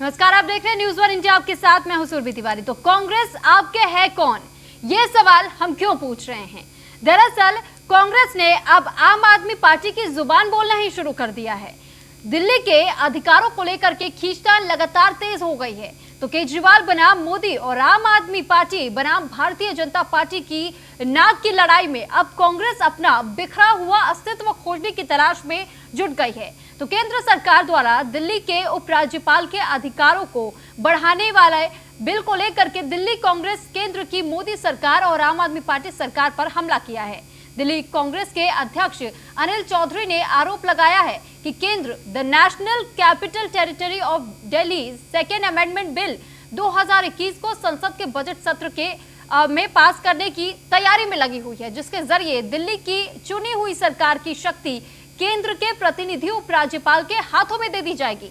नमस्कार, आप देख रहे हैं न्यूज़ वन इंडिया। आपके साथ मैं हूं सुरभि तिवारी। तो कांग्रेस आपके है कौन, ये सवाल हम क्यों पूछ रहे हैं। दरअसल कांग्रेस ने अब आम आदमी पार्टी की जुबान बोलना ही शुरू कर दिया है। दिल्ली के अधिकारों को लेकर के खींचतान लगातार तेज हो गई है। तो केजरीवाल बनाम मोदी और आम आदमी पार्टी बनाम भारतीय जनता पार्टी की नाक की लड़ाई में अब कांग्रेस अपना बिखरा हुआ अस्तित्व खोजने की तलाश में जुट गई है। तो केंद्र सरकार द्वारा दिल्ली के उपराज्यपाल के अधिकारों को बढ़ाने वाले बिल को लेकर के दिल्ली कांग्रेस केंद्र की मोदी सरकार और आम आदमी पार्टी सरकार पर हमला किया है। दिल्ली कांग्रेस के अध्यक्ष अनिल चौधरी ने आरोप लगाया है कि केंद्र the national capital territory of Delhi second amendment bill 2021 को संसद के बजट सत्र के में पास करने की तैयारी में लगी हुई है, जिसके जरिए दिल्ली की चुनी हुई सरकार की शक्ति केंद्र के प्रतिनिधि उपराज्यपाल के हाथों में दे दी जाएगी।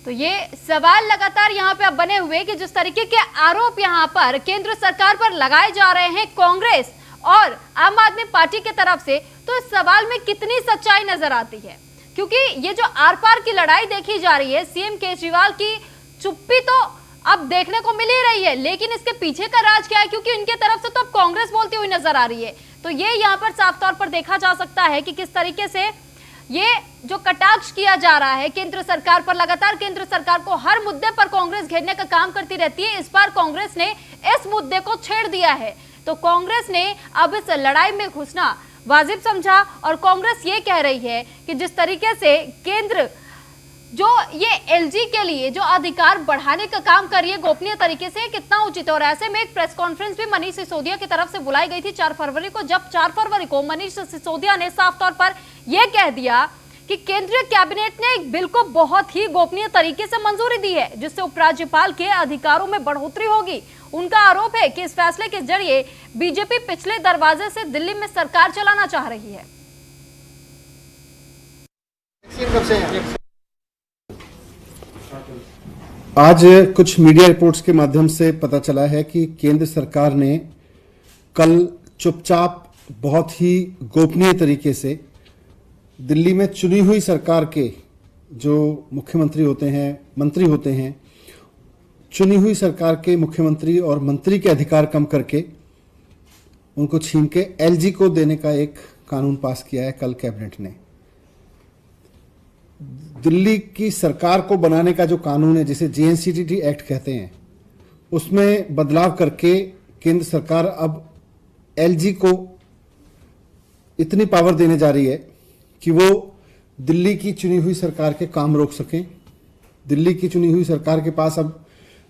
तो ये सवाल लगातार यहाँ पे अब बने हुए कि जिस तरीके के आरोप यहाँ पर केंद्र सरकार पर लगाए जा रहे हैं कांग्रेस और आम आदमी पार्टी की तरफ से, तो इस सवाल में कितनी सच्चाई नजर आती है। क्योंकि ये जो आर पार की लड़ाई देखी जा रही है, सीएम केजरीवाल की चुप्पी तो अब देखने को मिल ही रही है, लेकिन इसके पीछे का राज क्या है, क्योंकि इनके तरफ से तो अब कांग्रेस बोलती हुई नजर आ रही है। तो ये यहाँ पर साफ तौर पर देखा जा सकता है कि किस तरीके से ये जो कटाक्ष किया जा रहा है केंद्र सरकार पर, लगातार केंद्र सरकार को हर मुद्दे पर कांग्रेस घेरने का काम करती रहती है। इस बार कांग्रेस ने इस मुद्दे को छेड़ दिया है। तो कांग्रेस ने अब इस लड़ाई में घुसना वाजिब समझा और कांग्रेस ये कह रही है कि जिस तरीके से केंद्र जो ये एलजी के लिए जो अधिकार बढ़ाने का काम कर रही है गोपनीय तरीके से, कितना उचित है। और ऐसे में एक प्रेस कॉन्फ्रेंस भी मनीष सिसोदिया की तरफ से बुलाई गई थी 4 फरवरी को, जब 4 फरवरी को मनीष सिसोदिया ने साफ तौर पर यह कह दिया कि केंद्रीय कैबिनेट ने एक बिल को बहुत ही गोपनीय तरीके से मंजूरी दी है, जिससे उपराज्यपाल के अधिकारों में बढ़ोतरी होगी। उनका आरोप है कि इस फैसले के जरिए बीजेपी पिछले दरवाजे से दिल्ली में सरकार चलाना चाह रही है। आज कुछ मीडिया रिपोर्ट्स के माध्यम से पता चला है कि केंद्र सरकार ने कल चुपचाप बहुत ही गोपनीय तरीके से दिल्ली में चुनी हुई सरकार के जो मुख्यमंत्री होते हैं, मंत्री होते हैं, चुनी हुई सरकार के मुख्यमंत्री और मंत्री के अधिकार कम करके उनको छीन के एलजी को देने का एक कानून पास किया है कल कैबिनेट ने। दिल्ली की सरकार को बनाने का जो कानून है, जिसे जेएनसीटी एक्ट कहते हैं, उसमें बदलाव करके केंद्र सरकार अब एलजी को इतनी पावर देने जा रही है कि वो दिल्ली की चुनी हुई सरकार के काम रोक सकें। दिल्ली की चुनी हुई सरकार के पास अब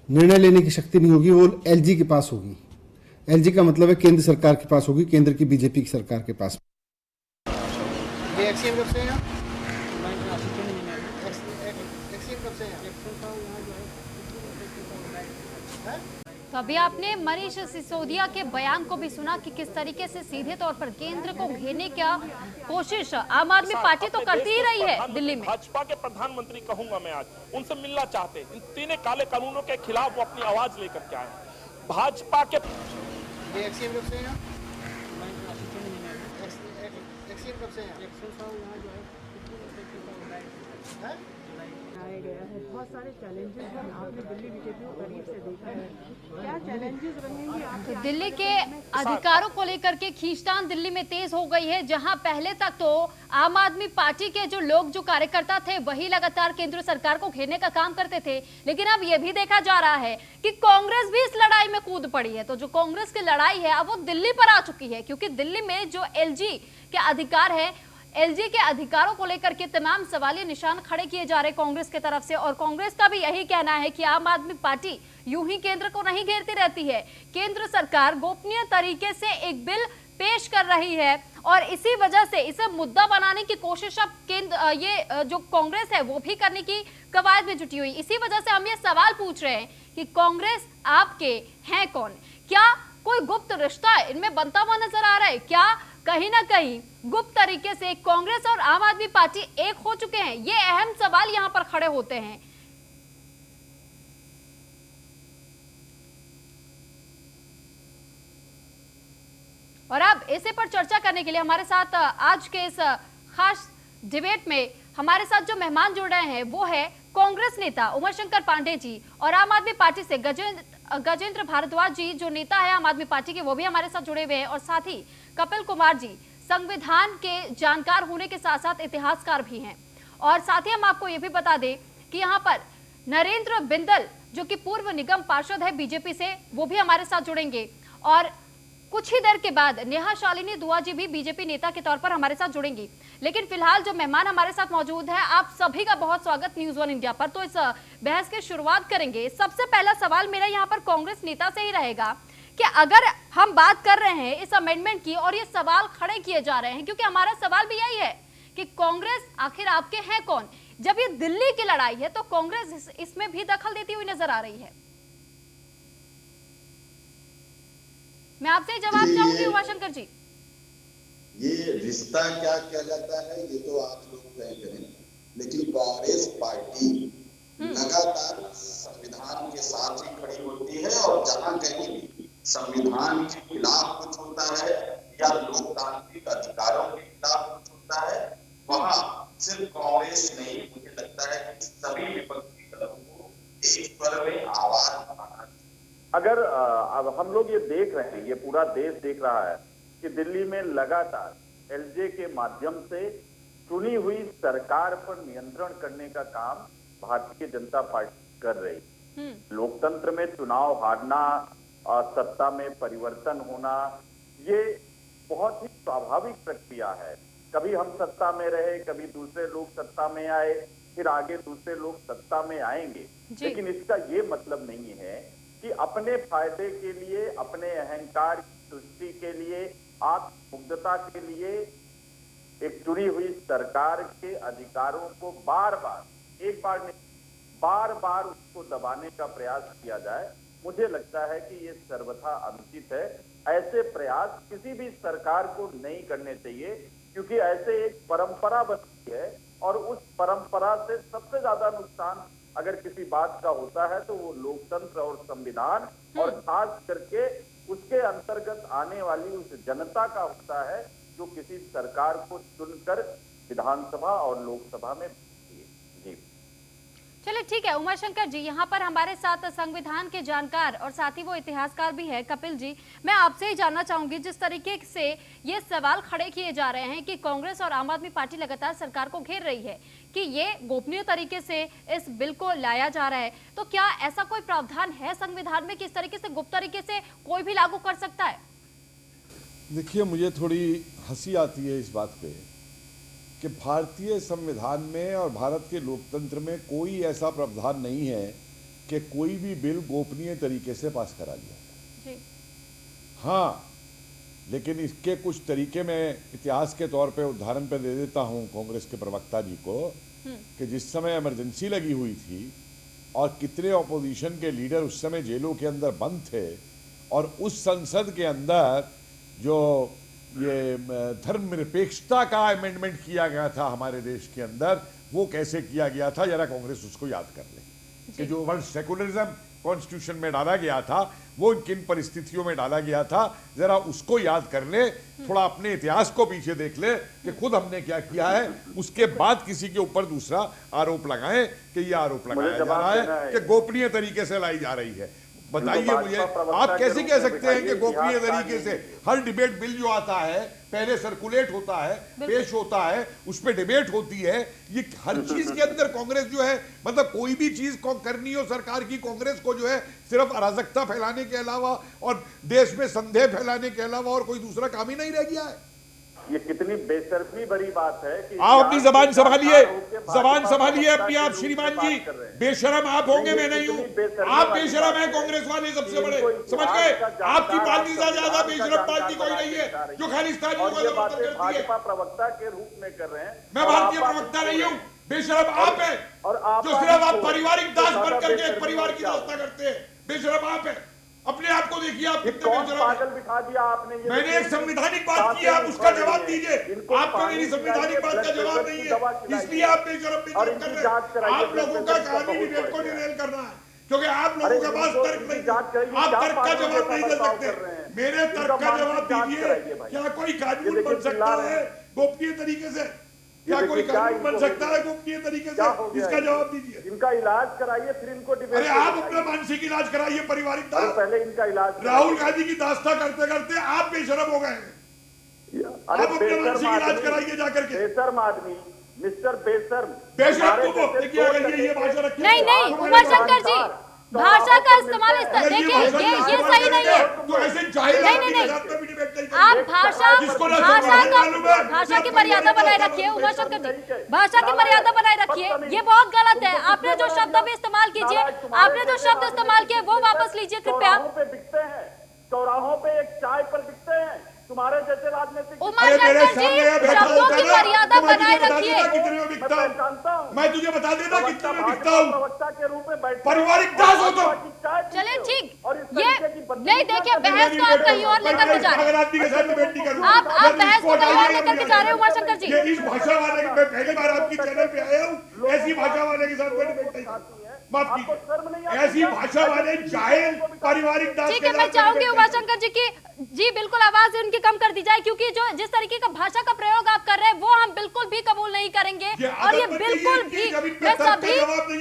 निर्णय लेने की शक्ति नहीं होगी, वो एलजी के पास होगी। एलजी का मतलब है केंद्र सरकार के पास होगी, केंद्र की बीजेपी की सरकार के पास। तो अभी आपने मनीष सिसोदिया के बयान को भी सुना कि किस तरीके से सीधे तौर पर केंद्र को घेरने का कोशिश आम आदमी पार्टी तो करती ही रही है दिल्ली में। भाजपा के प्रधानमंत्री कहूंगा मैं, आज उनसे मिलना चाहते, इन तीनों काले कानूनों के खिलाफ वो अपनी आवाज लेकर के आए। भाजपा के बहुत सारे चैलेंजेस हैं, आपने दिल्ली बीजेपी को करीब से देखा है, क्या चैलेंजेस रहेंगे आपके? तो दिल्ली के अधिकारों को लेकर के खींचतान दिल्ली में तेज हो गई है, जहां पहले तक तो आम आदमी पार्टी के जो लोग, जो कार्यकर्ता थे, वही लगातार केंद्र सरकार को घेरने का काम करते थे। लेकिन अब यह भी देखा जा रहा है कि कांग्रेस भी इस लड़ाई में कूद पड़ी है। तो जो कांग्रेस की लड़ाई है अब वो दिल्ली पर आ चुकी है, क्योंकि दिल्ली में जो एलजी के अधिकार है, एलजी के अधिकारों को लेकर के तमाम सवालिया निशान खड़े किए जा रहे कांग्रेस की तरफ से। और कांग्रेस का भी यही कहना है कि आम आदमी पार्टी यूं ही केंद्र को नहीं घेरती रहती है। केंद्र सरकार गोपनीय तरीके से एक बिल पेश कर रही है और इसी वजह से इसे मुद्दा बनाने की कोशिश अब केंद्र ये जो कांग्रेस है वो भी करने की कवायद में जुटी हुई। इसी वजह से हम ये सवाल पूछ रहे हैं कि कांग्रेस आपके हैं कौन? क्या कोई गुप्त रिश्ता इनमें बनता हुआ नजर आ रहा है? क्या कहीं ना कहीं गुप्त तरीके से कांग्रेस और आम आदमी पार्टी एक हो चुके हैं? ये अहम सवाल यहां पर खड़े होते हैं। और अब इसी पर चर्चा करने के लिए हमारे साथ आज के इस खास डिबेट में हमारे साथ जो मेहमान जुड़ रहे हैं वो है कांग्रेस नेता उमाशंकर पांडे जी और आम आदमी पार्टी से गजेंद्र भारद्वाज जी जो नेता है आम आदमी पार्टी के, वो भी हमारे साथ जुड़े हुए हैं, और साथ ही कपिल कुमार जी संविधान के जानकार होने के साथ साथ इतिहासकार भी हैं। और साथ ही हम आपको ये भी बता दें कि यहाँ पर नरेंद्र बिंदल जो कि पूर्व निगम पार्षद है बीजेपी से, वो भी हमारे साथ जुड़ेंगे। और कुछ ही देर के बाद नेहा शालिनी दुआ जी भी बीजेपी नेता के तौर पर हमारे साथ जुड़ेंगी। लेकिन फिलहाल जो मेहमान हमारे साथ मौजूद है, आप सभी का बहुत स्वागत न्यूज़ वन इंडिया पर। तो इस बहस की शुरुआत करेंगे। सबसे पहला सवाल मेरा यहाँ पर कांग्रेस नेता से ही रहेगा कि अगर हम बात कर रहे हैं इस अमेंडमेंट की और ये सवाल खड़े किए जा रहे हैं, क्योंकि हमारा सवाल भी यही है कि कांग्रेस आखिर आपके हैं कौन? जब ये दिल्ली की लड़ाई है तो कांग्रेस इसमें भी दखल देती हुई नजर आ रही है। मैं आपसे जवाब चाहूंगी उमाशंकर जी। ये रिश्ता क्या किया जाता है ये तो आप लोग तय करें, लेकिन कांग्रेस पार्टी लगातार संविधान के साथ ही खड़ी होती है और जहां कहीं भी संविधान के खिलाफ कुछ होता है या लोकतांत्रिक अधिकारों के खिलाफ कुछ होता है, वहां सिर्फ कांग्रेस नहीं, मुझे लगता है कि सभी विपक्षी दलों को एक स्वर में आवाज उठाना। अगर अब हम लोग ये देख रहे हैं, ये पूरा देश देख रहा है कि दिल्ली में लगातार एलजे के माध्यम से चुनी हुई सरकार पर नियंत्रण करने का काम भारतीय जनता पार्टी कर रही है। लोकतंत्र में चुनाव हारना और सत्ता में परिवर्तन होना ये बहुत ही स्वाभाविक प्रक्रिया है। कभी हम सत्ता में रहे, कभी दूसरे लोग सत्ता में आए, फिर आगे दूसरे लोग सत्ता में आएंगे, लेकिन इसका ये मतलब नहीं है कि अपने फायदे के लिए, अपने अहंकार की तुष्टि के लिए, आत्ममुग्धता के लिए एक चुनी हुई सरकार के अधिकारों को बार बार, एक बार नहीं, बार बार उसको दबाने का प्रयास किया जाए। मुझे लगता है कि ये सर्वथा अनुचित है। ऐसे प्रयास किसी भी सरकार को नहीं करने चाहिए, क्योंकि ऐसे एक परंपरा बनती है और उस परंपरा से सबसे ज्यादा नुकसान अगर किसी बात का होता है तो वो लोकतंत्र और संविधान और खास करके उसके अंतर्गत आने वाली उस जनता का होता है जो किसी सरकार को चुनकर विधानसभा और लोकसभा में जी। चलिए ठीक है उमाशंकर जी, यहाँ पर हमारे साथ संविधान के जानकार और साथ ही वो इतिहासकार भी है कपिल जी। मैं आपसे ही जानना चाहूंगी, जिस तरीके से ये सवाल खड़े किए जा रहे हैं कि कांग्रेस और आम आदमी पार्टी लगातार सरकार को घेर रही है कि ये गोपनीय तरीके से इस बिल को लाया जा रहा है, तो क्या ऐसा कोई प्रावधान है संविधान में कि इस तरीके से गुप्त तरीके से कोई भी लागू कर सकता है? देखिए, मुझे थोड़ी हंसी आती है इस बात पे कि भारतीय संविधान में और भारत के लोकतंत्र में कोई ऐसा प्रावधान नहीं है कि कोई भी बिल गोपनीय तरीके से पास करा लिया। हाँ, लेकिन इसके कुछ तरीके मैं इतिहास के तौर पे उदाहरण पे दे देता हूँ कांग्रेस के प्रवक्ता जी को कि जिस समय इमरजेंसी लगी हुई थी और कितने ऑपोजिशन के लीडर उस समय जेलों के अंदर बंद थे, और उस संसद के अंदर जो ये धर्मनिरपेक्षता का अमेंडमेंट किया गया था हमारे देश के अंदर, वो कैसे किया गया था जरा कांग्रेस उसको याद कर ले कि जो वर्ड सेकुलरिज्म कॉन्स्टिट्यूशन में डाला गया था वो किन परिस्थितियों में डाला गया था, जरा उसको याद कर ले, थोड़ा अपने इतिहास को पीछे देख ले कि खुद हमने क्या किया है, उसके बाद किसी के ऊपर दूसरा आरोप लगाएं कि ये आरोप लगाया जा रहा है कि गोपनीय तरीके से लाई जा रही है। बताइए मुझे, आप कैसे कह सकते हैं कि गोपनीय तरीके से? हर डिबेट बिल जो आता है पहले सर्कुलेट होता है, पेश होता है, उस पर डिबेट होती है। ये हर चीज के अंदर कांग्रेस जो है, मतलब कोई भी चीज करनी हो सरकार की, कांग्रेस को जो है सिर्फ अराजकता फैलाने के अलावा और देश में संदेह फैलाने के अलावा और कोई दूसरा काम ही नहीं रह गया है। ये कितनी बेशर्मी भरी बात है कि आप अपनी जबान संभालिए, जबान संभालिए अपनी। आप श्रीमान जी बेशरम आप होंगे, मैं नहीं हूं। आप बेशरम हैं, कांग्रेस वाले सबसे बड़े, समझ गए? आपकी पार्टी से ज्यादा बेशरम पार्टी कोई नहीं है जो खालिस्तानियों को समर्थन करती है। भाजपा प्रवक्ता के रूप में कर रहे हैं। मैं भारतीय प्रवक्ता नहीं हूं, बेशरम आप हैं जो सिर्फ आप पारिवारिक दास बन करके एक परिवार की दास्ता करते हैं। बेशरम आप हैं, अपने आप को देखिए आप कितने पागल बिठा दिया आपने। मैंने एक संवैधानिक बात की, आप उसका जवाब दीजिए। आपको मेरी संवैधानिक बात का जवाब नहीं है, इसलिए आप बेशरम बेशरम कर रहे हैं। आप लोगों का कानूनी डिबेट को डिरेल करना है, क्योंकि आप लोगों के पास तर्क नहीं, आप तर्क का जवाब नहीं दे सकते। मेरे तर्क का जवाब दीजिए, क्या कोई कानून बन सकता है गोपनीय तरीके से? क्या कोई कानून बन सकता है गोपनीय तरीके से? इसका जवाब दीजिए। इनका इलाज कराइए, फिर इनको डिबेट। अरे आप अपना मानसिक इलाज कराइए, पारिवारिक दास। पहले इनका इलाज। राहुल गांधी की दास्ता करते करते आप बेशरम हो गए हैं। आप अपना मानसिक इलाज कराइए जाकर के। बेशर्म आदमी, मिस्टर बेशर्म। बेशर्म को देखिए, अगर ये भाषा रखिए। नहीं उमाशंकर जी, भाषा का इस्तेमाल देखिए ये सही नहीं है। तो ऐसे जाहिल आदमी के साथ में भी डिबेट नहीं करेंगे। आप भाषा की मर्यादा बनाए रखिए उमाशंकर जी, भाषा की मर्यादा बनाए रखिए। ये बहुत गलत है। आपने जो शब्द भी इस्तेमाल कीजिए, आपने जो शब्द इस्तेमाल किए वो वापस लीजिए कृपया। चौराहों पे एक चाय पर बिकते हैं तुम्हारे जैसे राजनीतिक। उमाशंकर जी, शब्दों की मर्यादा बनाए रखिए। मैं तुझे बता देता कितना मैं बिकता हूँ। प्रवक्ता के रूप में बैठ पारिवारिक दास हो तो। चले ठीक, ये नहीं देखिए, बहस को आप कहीं और लेकर के जा रहे हैं। आप बहस को कहीं और लेकर के जा रहे हैं उमाशंकर जी। ये इस भाषा वाले, मैं पहली बार आपकी चैनल पे आया हूँ, ऐसी भाषा वाले के साथ मैं डिबेट नहीं करता। माफ कीजिए, ऐसी भाषा वाले जाहिल पारिवारिक दास। ठीक है, मैं चाहूंगी उमाशंकर जी की जी बिल्कुल आवाज उनकी कम कर दी जाए, क्योंकि जो जिस तरीके का भाषा का प्रयोग आप कर रहे हैं वो हम बिल्कुल भी कबूल नहीं करेंगे। और ये बिल्कुल भी, मैं सभी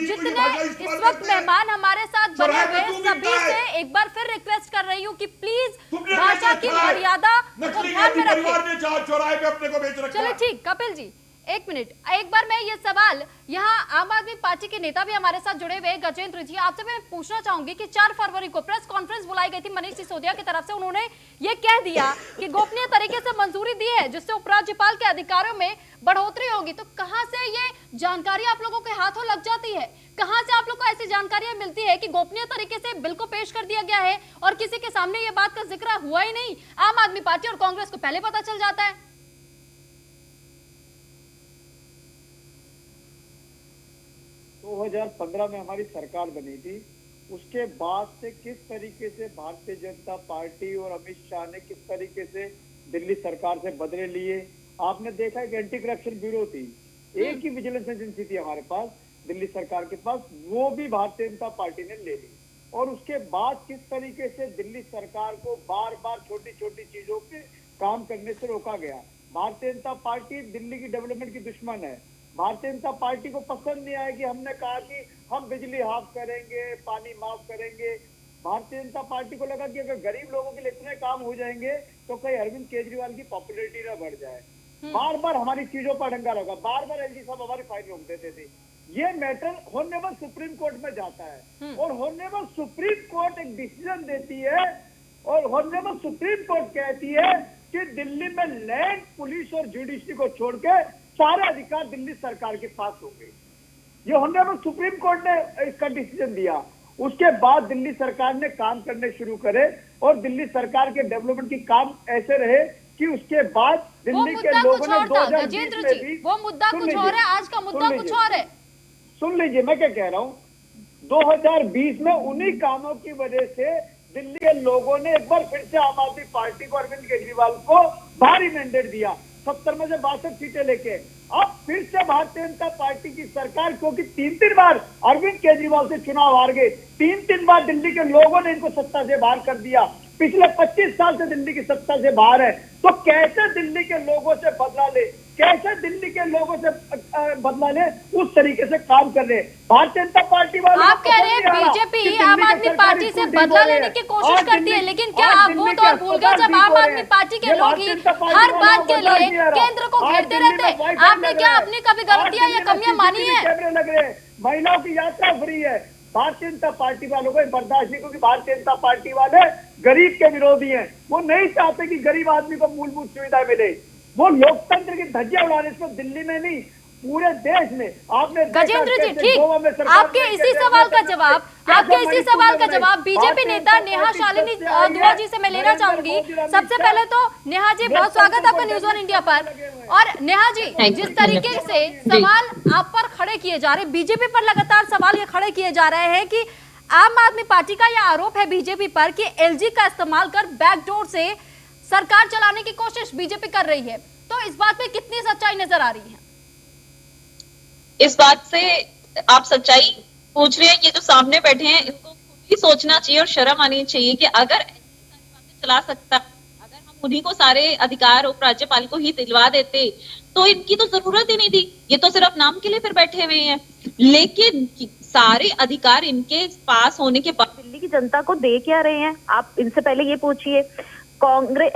जितने इस वक्त मेहमान हमारे साथ बने हुए सभी से एक बार फिर रिक्वेस्ट कर रही हूँ कि प्लीज भाषा की मर्यादा को ध्यान में रखें। चौराहे पे अपने को बेच रखा है। चलिए ठीक, कपिल जी एक मिनट, एक बार मैं ये सवाल, यहाँ आम आदमी पार्टी के नेता भी हमारे साथ जुड़े हुए गजेंद्र जी, आपसे मैं पूछना चाहूंगी कि 4 फरवरी को प्रेस कॉन्फ्रेंस बुलाई गई थी मनीष सिसोदिया की तरफ से। उन्होंने ये कह दिया कि गोपनीय तरीके से मंजूरी दी है जिससे उपराज्यपाल के अधिकारों में बढ़ोतरी होगी। तो कहां से ये जानकारी आप लोगों के हाथों लग जाती है? कहां से आप लोग को ऐसी जानकारियां मिलती है कि गोपनीय तरीके से बिल को पेश कर दिया गया है और किसी के सामने ये बात का जिक्र हुआ ही नहीं? आम आदमी पार्टी और कांग्रेस को पहले पता चल जाता है। 2015 में हमारी सरकार बनी थी, उसके बाद से किस तरीके से भारतीय जनता पार्टी और अमित शाह ने किस तरीके से दिल्ली सरकार से बदले लिए। आपने देखा कि एंटी करप्शन ब्यूरो थी, एक ही विजिलेंस एजेंसी थी हमारे पास दिल्ली सरकार के पास, वो भी भारतीय जनता पार्टी ने ले ली। और उसके बाद किस तरीके से दिल्ली सरकार को बार बार छोटी छोटी चीजों पे काम करने से रोका गया। भारतीय जनता पार्टी दिल्ली की डेवलपमेंट की दुश्मन है। भारतीय जनता पार्टी को पसंद नहीं आया कि हमने कहा कि हम बिजली हाफ करेंगे, पानी माफ करेंगे। भारतीय जनता पार्टी को लगा कि अगर गरीब लोगों के लिए इतने काम हो जाएंगे तो कहीं अरविंद केजरीवाल की पॉपुलैरिटी ना बढ़ जाए। बार बार हमारी चीजों पर डंगा लगा, बार बार एलजी साहब हमारी फाइल रोक देते थे। ये मैटर होनेबल सुप्रीम कोर्ट में जाता है और होनेबल सुप्रीम कोर्ट एक डिसीजन देती है और होनेबल सुप्रीम कोर्ट कहती है कि दिल्ली में लैंड, पुलिस और जुडिशरी को छोड़ के सारे अधिकार दिल्ली सरकार के पास हो गए। ये होनेबल सुप्रीम कोर्ट ने इसका डिसीजन दिया। उसके बाद दिल्ली सरकार ने काम करने शुरू करे और दिल्ली सरकार के डेवलपमेंट की काम ऐसे रहे कि उसके बाद दिल्ली के लोगों ने 2020 में भी, वो मुद्दा कुछ और है, आज का मुद्दा कुछ और है। सुन लीजिए मैं क्या कह रहा हूँ। 2020 में उन्हीं कामों की वजह से दिल्ली के लोगों ने एक बार फिर से आम आदमी पार्टी को, अरविंद केजरीवाल को भारी मैंडेट दिया, 70 में से 62 सीटें लेके। अब फिर से भारतीय जनता पार्टी की सरकार, क्योंकि 3 बार अरविंद केजरीवाल से चुनाव हार गए, 3 बार दिल्ली के लोगों ने इनको सत्ता से बाहर कर दिया, पिछले 25 साल से दिल्ली की सत्ता से बाहर है। तो कैसे दिल्ली के लोगों से बदला ले, कैसे दिल्ली के लोगों से बदला ले, उस तरीके से काम कर रहे हैं भारतीय जनता पार्टी वाले। आप कह रहे हैं बीजेपी आम आदमी पार्टी से बदला लेने की कोशिश करती है, लेकिन क्या आप वो दौर भूल गए जब आम आदमी पार्टी के लोग ही हर बात के लिए केंद्र को घेरते रहते? आपने क्या अपनी कभी गलतियां या कमियां मानी है? कैमरे लग रहे हैं, महिलाओं की यात्रा फ्री है। भारतीय जनता पार्टी वालों को बर्दाश्त नहीं, क्योंकि भारतीय जनता पार्टी वाले गरीब के विरोधी हैं। वो नहीं चाहते कि गरीब आदमी को मूलभूत सुविधा मिले। वो लोकतंत्र की धज्जियां उड़ाने, इसको दिल्ली में नहीं पूरे देश में। आपने गजेंद्र जी ठीक, आपके इसी सवाल का जवाब बीजेपी नेता नेहा शालिनी दुआ जी से मैं लेना चाहूंगी। सबसे पहले तो नेहा जी बहुत स्वागत आपका न्यूज़ ऑन इंडिया पर। और नेहा जी, जिस तरीके से सवाल आप पर खड़े किए जा रहे, बीजेपी पर लगातार सवाल ये खड़े किए जा रहे हैं कि आम आदमी पार्टी का यह आरोप है बीजेपी पर कि एलजी का इस्तेमाल कर बैकडोर से सरकार चलाने की कोशिश बीजेपी कर रही है, तो इस बात में कितनी सच्चाई नजर आ रही है? इस बात से आप सच्चाई पूछ रहे हैं, ये जो सामने बैठे हैं इनको खुद ही सोचना चाहिए और शर्म आनी चाहिए कि अगर चला सकता, अगर हम उन्हीं को सारे अधिकार उपराज्यपाल को ही दिलवा देते तो इनकी तो जरूरत ही नहीं थी, ये तो सिर्फ नाम के लिए फिर बैठे हुए हैं। लेकिन सारे अधिकार इनके पास होने के बाद दिल्ली की जनता को दे क्या रहे हैं? आप इनसे पहले ये पूछिए, कांग्रेस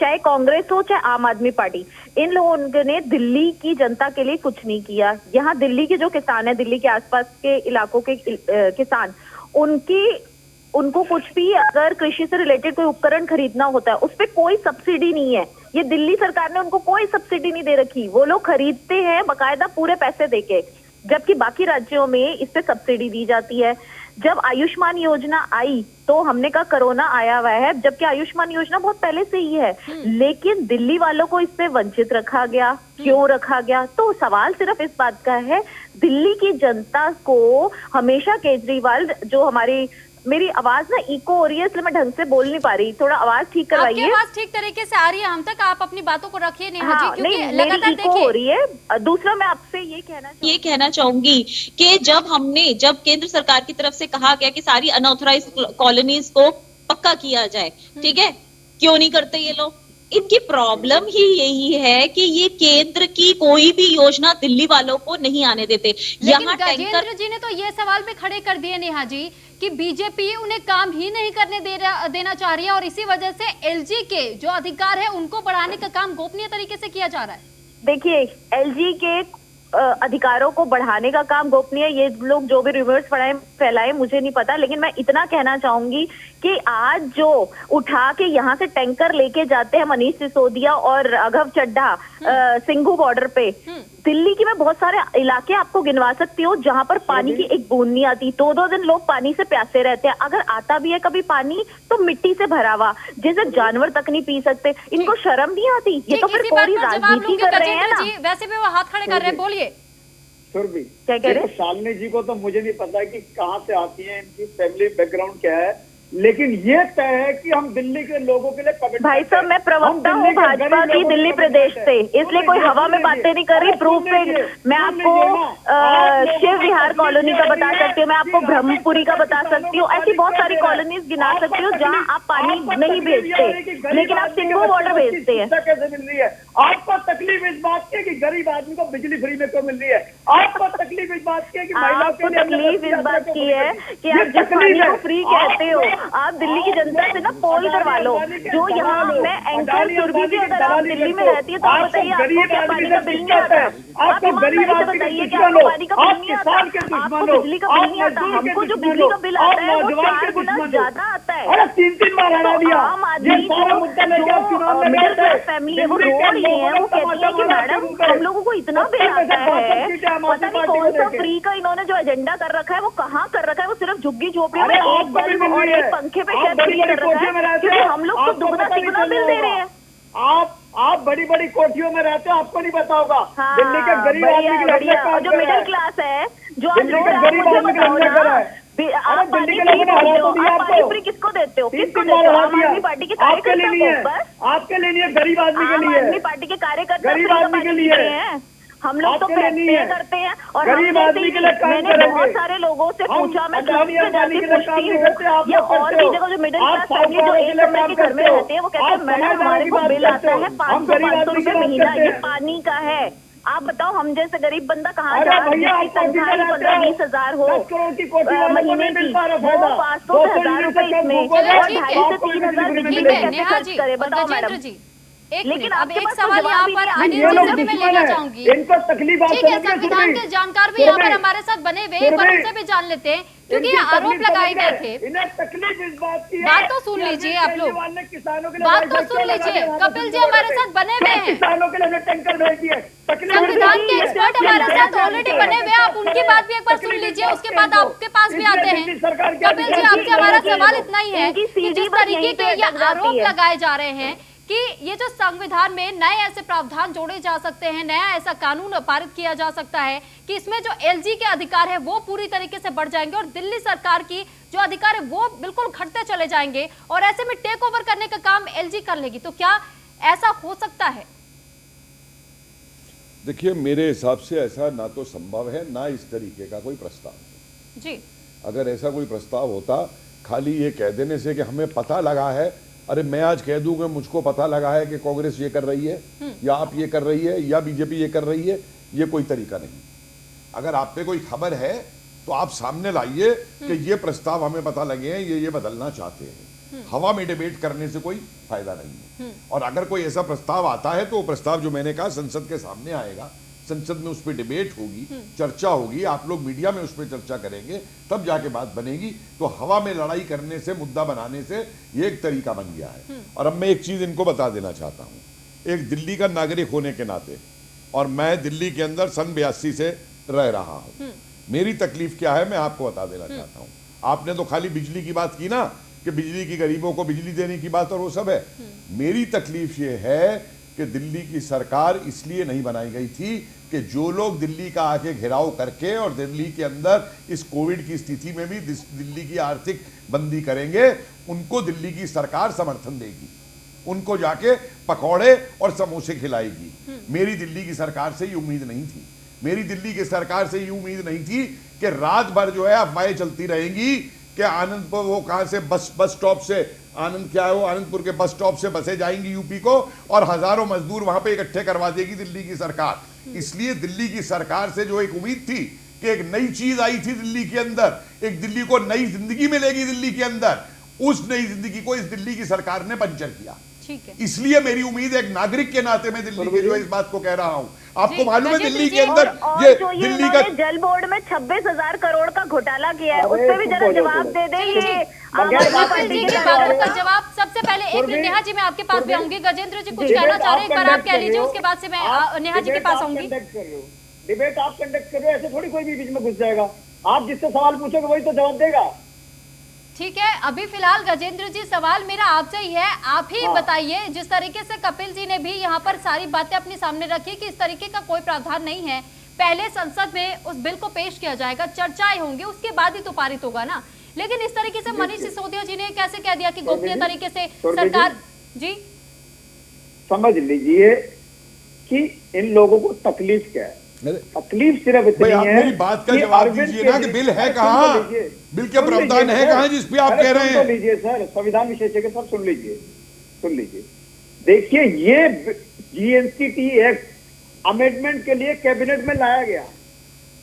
चाहे कांग्रेस हो चाहे आम आदमी पार्टी, इन लोगों ने दिल्ली की जनता के लिए कुछ नहीं किया। यहाँ दिल्ली के जो किसान है, दिल्ली के आसपास के इलाकों के किसान, उनको कुछ भी अगर कृषि से रिलेटेड कोई उपकरण खरीदना होता है उस पर कोई सब्सिडी नहीं है। ये दिल्ली सरकार ने उनको कोई सब्सिडी नहीं दे रखी, वो लोग खरीदते हैं बकायदा पूरे पैसे देके, जबकि बाकी राज्यों में इस पे सब्सिडी दी जाती है। जब आयुष्मान योजना आई तो हमने कहा कोरोना आया हुआ है, जबकि आयुष्मान योजना बहुत पहले से ही है, लेकिन दिल्ली वालों को इससे वंचित रखा गया। क्यों रखा गया? तो सवाल सिर्फ इस बात का है, दिल्ली की जनता को हमेशा केजरीवाल, जो मेरी आवाज ना इको हो रही है इसलिए मैं ढंग से बोल नहीं पा रही, थोड़ा आवाज ठीक करवाइए। आपकी आवाज ठीक तरीके से आ रही है हम तक, आप अपनी बातों को रखिए नेहा जी, क्योंकि नहीं, लगातार इको हो रही है। दूसरा मैं आपसे ये कहना चाहूंगी कि जब केंद्र सरकार की तरफ से कहा गया कि सारी अनऑथराइज कॉलोनीज को पक्का किया जाए, ठीक है, क्यों नहीं करते ये लोग? इनकी प्रॉब्लम ही यही है कि ये केंद्र की कोई भी योजना दिल्ली वालों को नहीं आने देते। यहाँ गजेंद्र जी ने तो ये सवाल भी खड़े कर दिए नेहा जी कि बीजेपी उन्हें काम ही नहीं करने देना चाह रही है और इसी वजह से एलजी के जो अधिकार है उनको बढ़ाने का काम गोपनीय तरीके से किया जा रहा है। देखिए, एलजी के अधिकारों को बढ़ाने का काम गोपनीय, ये लोग जो भी रिवर्स फैलाए मुझे नहीं पता, लेकिन मैं इतना कहना चाहूंगी कि आज जो उठा के यहाँ से टैंकर लेके जाते हैं मनीष सिसोदिया और राघव चड्ढा सिंघू बॉर्डर पे, दिल्ली की मैं बहुत सारे इलाके आपको गिनवा सकती हूँ जहाँ पर पानी की एक बूंद नहीं आती। 2-2 दिन लोग पानी से प्यासे रहते हैं, अगर आता भी है कभी पानी तो मिट्टी से भरा हुआ, जिसे जानवर तक नहीं पी सकते। इनको शर्म नहीं आती? ये तो फिर पूरी राजनीति कर रहे हैं ना। वैसे भी वो हाथ खड़े कर रहे हैं, बोलिए। सुरभि, क्या कह रहे हैं? शालिनी जी को तो मुझे नहीं पता कि कहाँ से आती है, इनकी फैमिली बैकग्राउंड क्या है, लेकिन ये तय है कि हम दिल्ली के लोगों के लिए कमिटमेंट। भाई साहब, मैं प्रवक्ता हूँ भाजपा की दिल्ली प्रदेश से, इसलिए कोई हवा में बातें नहीं कर रही। प्रूफ पे मैं आपको शिव विहार कॉलोनी का बता सकती हूँ, मैं आपको ब्रह्मपुरी का बता सकती हूँ, ऐसी बहुत सारी कॉलोनीज गिना सकती हूँ जहाँ आप पानी नहीं भेजते, लेकिन आप सिंघू बॉर्डर भेजते हैं। कैसे मिल रही है? आपको तकलीफ इस बात की कि गरीब आदमी को बिजली फ्री में क्यों मिल रही है? आपको तकलीफ इस बात की है कि महिलाओं आपको तकलीफ इस बात की है कि आप जिस पानी को फ्री कहते हो, आप दिल्ली की जनता से ना पोल करवा लो। जो यहाँ मैं एंकर सुरभि भी, अगर आप दिल्ली में रहती है तो आप बताइए आपको क्या पानी का बिल नहीं आता? आप ईमानदारी से बताइए कि आपको पानी का बिल नहीं आता, आपको बिजली का बिल नहीं आता। हमको जो बिजली का बिल आता है वो 4 गुना ज्यादा आता है। अरे 3 बार हटा दिया। आम आदमी जो मिडिल क्लास फैमिली है वो रो रही है, वो कहती है कि मैडम हम लोगों को इतना बिल आता है, पता नहीं कौन सा फ्री का इन्होंने जो एजेंडा कर रखा है वो कहाँ कर रखा है। वो सिर्फ झुग्गी झोपड़ियों में एक बल्ब और एक पंखे पे शायद फ्री कर रखा है, क्योंकि हम लोग तो दुगना तिगुना बिल दे रहे हैं। आप बड़ी बड़ी कोठियों में रहते हो, आपको नहीं पता होगा। दिल्ली के गरीब आदमी के लिए जो मिडिल क्लास है, जो आप लोग मुझे बताओ ना, आप पानी फ्री किसको देते हो? किसको देते हो? आम आदमी पार्टी के कार्यकर्ता को? आपके लिए नहीं है, गरीब आदमी के लिए। आम आदमी पार्टी के कार्यकर्ता गरीब आदमी के लिए हैं। हम लोग तो पे करते हैं और मैंने बहुत सारे लोगों से पूछा, मैं पूछती हूँ या और भी जगह जो मिडिल क्लास फैमिली जो एक कमरे के घर में रहते हैं वो कहते हैं मैडम हमारे को बिल आता है 500 रुपए महीना, ये पानी का है। आप बताओ हम जैसे गरीब बंदा कहाँ जा रहा है? तनख्वाह 15-20 हजार हो महीने की, वो 500 से 1000 रुपए इसमें और 2.5 से 3 हजार बिजली में कैसे खर्च करे? बताओ मैडम। लेकिन अब एक सवाल यहाँ पर अनिल जी से भी मैं लेना चाहूंगी। इनको तकलीफ ठीक है, संविधान के जानकार भी यहाँ पर हमारे साथ बने हुए, एक बार उनसे भी जान लेते हैं, क्योंकि ये आरोप लगाए गए थे। तकलीफ इस बात की है, बात तो सुन लीजिए आप लोग, बात तो सुन लीजिए। कपिल जी हमारे साथ बने हुए हैं, किसानों के लिए टैंकर भेज दिए। संविधान के एक्सपर्ट हमारे साथ ऑलरेडी बने हुए हैं, आप उनकी बात भी एक बार सुन लीजिए, उसके बाद आपके पास भी आते हैं। कपिल जी, आपसे हमारा सवाल इतना ही है कि जिस तरीके के ये आरोप लगाए जा रहे हैं कि ये जो संविधान में नए ऐसे प्रावधान जोड़े जा सकते हैं, नया ऐसा कानून पारित किया जा सकता है कि इसमें जो एलजी के अधिकार है वो पूरी तरीके से बढ़ जाएंगे और दिल्ली सरकार की जो अधिकार है वो बिल्कुल घटते चले जाएंगे और ऐसे में टेक ओवर करने का काम एलजी कर लेगी, तो क्या ऐसा हो सकता है? देखिए, मेरे हिसाब से ऐसा ना तो संभव है, ना इस तरीके का कोई प्रस्ताव। जी, अगर ऐसा कोई प्रस्ताव होता, खाली ये कह देने से कि हमें पता लगा है अरे मैं आज कह दूं कि मुझको पता लगा है कि कांग्रेस ये कर रही है या आप ये कर रही है या बीजेपी ये कर रही है, ये कोई तरीका नहीं। अगर आप पे कोई खबर है तो आप सामने लाइए कि ये प्रस्ताव हमें पता लगे हैं, ये बदलना चाहते हैं। हवा में डिबेट करने से कोई फायदा नहीं है। और अगर कोई ऐसा प्रस्ताव आता है तो वो प्रस्ताव जो मैंने कहा संसद के सामने आएगा, संसद में उस पर डिबेट होगी, चर्चा होगी, आप लोग मीडिया में उस पर चर्चा करेंगे, तब जाके बात बनेगी। तो हवा में लड़ाई करने से, मुद्दा बनाने से ये एक तरीका बन गया है। और अब मैं एक चीज इनको बता देना चाहता हूं, एक दिल्ली का नागरिक होने के नाते, और मैं दिल्ली के अंदर सन 82 से रह रहा हूं, मेरी तकलीफ क्या है मैं आपको बता देना चाहता हूं। आपने तो खाली बिजली की बात की ना, कि बिजली की गरीबों को बिजली देने की बात और वो सब है। मेरी तकलीफ ये है कि दिल्ली की सरकार इसलिए नहीं बनाई गई थी कि जो लोग दिल्ली का आके घेराव करके और दिल्ली के अंदर इस कोविड की स्थिति में भी दिल्ली की आर्थिक बंदी करेंगे, उनको दिल्ली की सरकार समर्थन देगी, उनको जाके पकौड़े और समोसे खिलाएगी। मेरी दिल्ली की सरकार से ये उम्मीद नहीं थी। मेरी दिल्ली की सरकार से ये उम्मीद नहीं थी कि रात भर जो है अफवाहें चलती रहेंगी कि आनंदपुर, वो कहां से बस स्टॉप से आनंद, क्या है वो, आनंदपुर के बस स्टॉप से बसें जाएंगी यूपी को और हजारों मजदूर वहां पे इकट्ठे करवा देगी दिल्ली की सरकार। इसलिए दिल्ली की सरकार से जो एक उम्मीद थी कि एक नई चीज आई थी दिल्ली के अंदर, एक दिल्ली को नई जिंदगी मिलेगी दिल्ली के अंदर, उस नई जिंदगी को इस दिल्ली की सरकार ने पंचर किया। इसलिए मेरी उम्मीद एक नागरिक के नाते मैं दिल्ली के जो इस बात को कह रहा हूं। आपको मालूम है दिल्ली के अंदर ये दिल्ली का जल बोर्ड में 26,000 करोड़ का घोटाला किया है, उससे भी जरा जवाब दे दे। ये आम आदमी पार्टी की बातों का जवाब सबसे पहले एक मिनट नेहा जी मैं आपके पास भी आऊंगी। गजेंद्र जी कुछ कहना चाह रहे हैं, एक बार आप कह लीजिए, उसके बाद से मैं नेहा जी के पास आऊंगी। डिबेट आप कंडक्ट कर रहे हो, ऐसे थोड़ी कोई भी बीच में घुस जाएगा। आप जिससे सवाल पूछोगे वही तो जवाब देगा। ठीक है, अभी फिलहाल गजेंद्र जी सवाल मेरा आपसे ही है, आप ही बताइए। जिस तरीके से कपिल जी ने भी यहाँ पर सारी बातें अपने सामने रखी कि इस तरीके का कोई प्रावधान नहीं है, पहले संसद में उस बिल को पेश किया जाएगा, चर्चाएं होंगी, उसके बाद ही तो पारित होगा ना। लेकिन इस तरीके से मनीष सिसोदिया जी ने कैसे कह दिया कि गोपनीय तरीके से सरकार, जी समझ लीजिए कि इन लोगों को तकलीफ क्या है। तकलीफ सिर्फ इतनी है, मेरी बात का जवाब दीजिए ना कि बिल है कहाँ, बिल के प्रावधान है कहाँ जिस पे आप कह रहे हैं। लीजिए सर, संविधान विशेषज्ञ सब सुन लीजिए। देखिए ये जीएनसीटी एक्ट अमेंडमेंट के लिए कैबिनेट में लाया गया,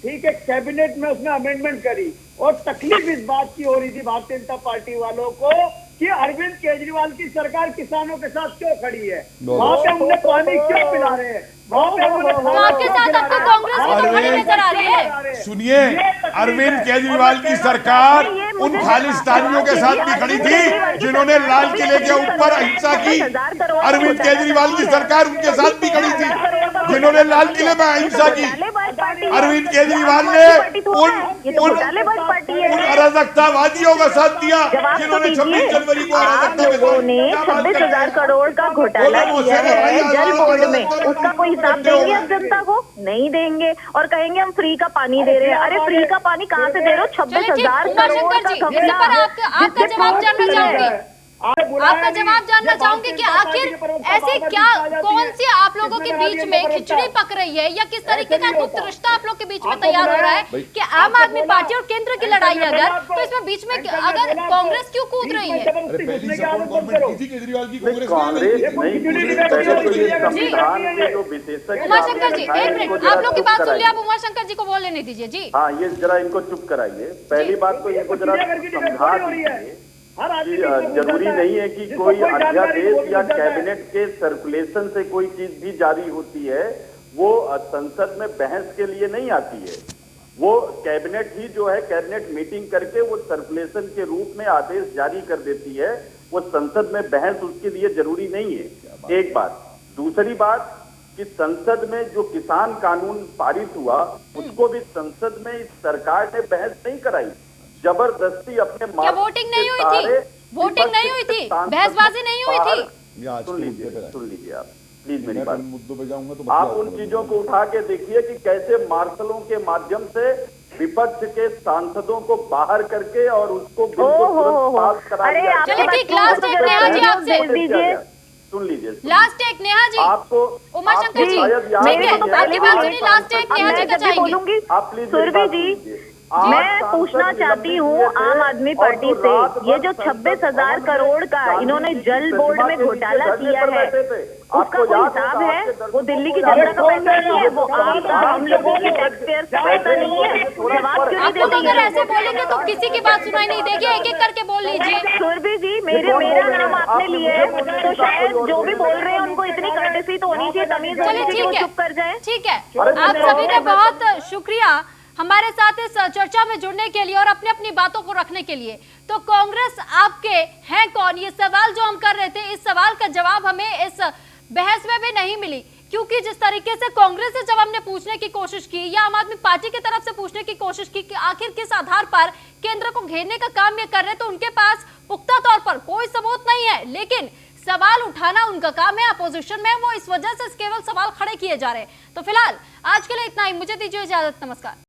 ठीक है, कैबिनेट में उसने अमेंडमेंट करी और तकलीफ इस बात की हो रही थी भारतीय जनता पार्टी वालों को कि अरविंद केजरीवाल की सरकार किसानों के साथ क्यों खड़ी है, वहां पे उन्हें पानी क्यों पिला रहे हैं, आपके साथ आपको कांग्रेस की तो खड़ी नजर आ रही है। सुनिए, अरविंद केजरीवाल की सरकार उन खालिस्तानियों के साथ भी खड़ी थी जिन्होंने लाल किले के ऊपर अहिंसा की। अरविंद केजरीवाल की सरकार उनके साथ भी खड़ी थी जिन्होंने लाल किले में अहिंसा की। अरविंद केजरीवाल ने उन अराजकतावादियों का साथ दिया जिन्होंने 26 जनवरी को अराजकता में 26,000 करोड़ का घोटाला किया है जल बोर्ड में, उसका कोई हिसाब देंगे अब जनता को? नहीं देंगे और कहेंगे हम फ्री का पानी दे रहे हैं। अरे फ्री का पानी कहाँ से दे रहे हो? 26,000 करोड़ का घपला। आपका जवाब जानना चाहूंगी, आपका जवाब जानना चाहूंगी कि आखिर ऐसे क्या, कौन सी आप लोगों के बीच में खिचड़ी पक रही है या किस तरीके का गुप्त रिश्ता आप लोग के बीच में तैयार हो रहा है कि आम आदमी पार्टी और केंद्र की लड़ाई अगर, तो इसमें बीच में अगर कांग्रेस क्यों कूद रही है? उमाशंकर जी एक मिनट, आप लोग की बात सुन लिया, आप उमाशंकर जी को बोल लेने दीजिए। जी हाँ, ये जरा इनको चुप कराइए। पहली बात तो इनको जरा समझा दीजिए, जरूरी नहीं है कि कोई अध्यादेश या कैबिनेट के सर्कुलेशन से कोई चीज भी जारी होती है वो संसद में बहस के लिए नहीं आती है। वो कैबिनेट ही जो है कैबिनेट मीटिंग करके वो सर्कुलेशन के रूप में आदेश जारी कर देती है। वो संसद में बहस उसके लिए जरूरी नहीं है, एक बात। दूसरी बात कि संसद में जो किसान कानून पारित हुआ उसको भी संसद में इस सरकार ने बहस नहीं कराई, जबरदस्ती अपने क्या वोटिंग नहीं हुई थी? वोटिंग नहीं हुई थी, बहसबाजी नहीं हुई थी। सुन लीजिए आप प्लीज मेरी बात, मुद्दों पे जाऊंगा तो आप उन चीजों को उठा के देखिए कि कैसे मार्शलों के माध्यम से विपक्ष के सांसदों को बाहर करके और उसको बिल को तुरंत पास कराया। चलिए ठीक, लास्ट एक नेहा जी आपसे सुन लीजिए, लास्ट एक नेहा जी, आपको उमाशंकर जी आपकी बात सुनी, लास्ट एक नेहा जी का चाहेंगे। आप प्लीज मैं पूछना चाहती हूँ आम आदमी पार्टी से, ये जो 26,000 करोड़ का इन्होंने जल बोर्ड में घोटाला किया है, उसका कोई हिसाब है? वो दिल्ली की जनता का पैसा नहीं है, वो आपका हम लोगों के टैक्स पेयर का पैसा नहीं है। जवाब क्यों नहीं आप लोग देते? अगर ऐसे बोलेंगे तो किसी की बात सुनाई नहीं देगी, एक एक करके बोल लीजिए। सुरभि जी, मेरा नाम आपने लिया है, तो शायद जो भी बोल रहे हैं उनको इतनी कर्टेसी तो होनी चाहिए, तमीज होनी चाहिए, वो चुप कर जाए। ठीक है, आप सभी का बहुत शुक्रिया हमारे साथ इस चर्चा में जुड़ने के लिए और अपनी अपनी बातों को रखने के लिए। तो कांग्रेस आपके हैं कौन, ये सवाल जो हम कर रहे थे, इस सवाल का जवाब हमें इस बहस में भी नहीं मिली, क्योंकि जिस तरीके से कांग्रेस से जब हमने पूछने की कोशिश की या आम आदमी पार्टी की तरफ से पूछने की कोशिश की कि आखिर किस आधार पर केंद्र को घेरने का काम ये कर रहे, तो उनके पास पुख्ता तौर पर कोई सबूत नहीं है, लेकिन सवाल उठाना उनका काम है। अपोजिशन में वो इस वजह से केवल सवाल खड़े किए जा रहे हैं। तो फिलहाल आज के लिए इतना ही, मुझे दीजिए इजाजत, नमस्कार।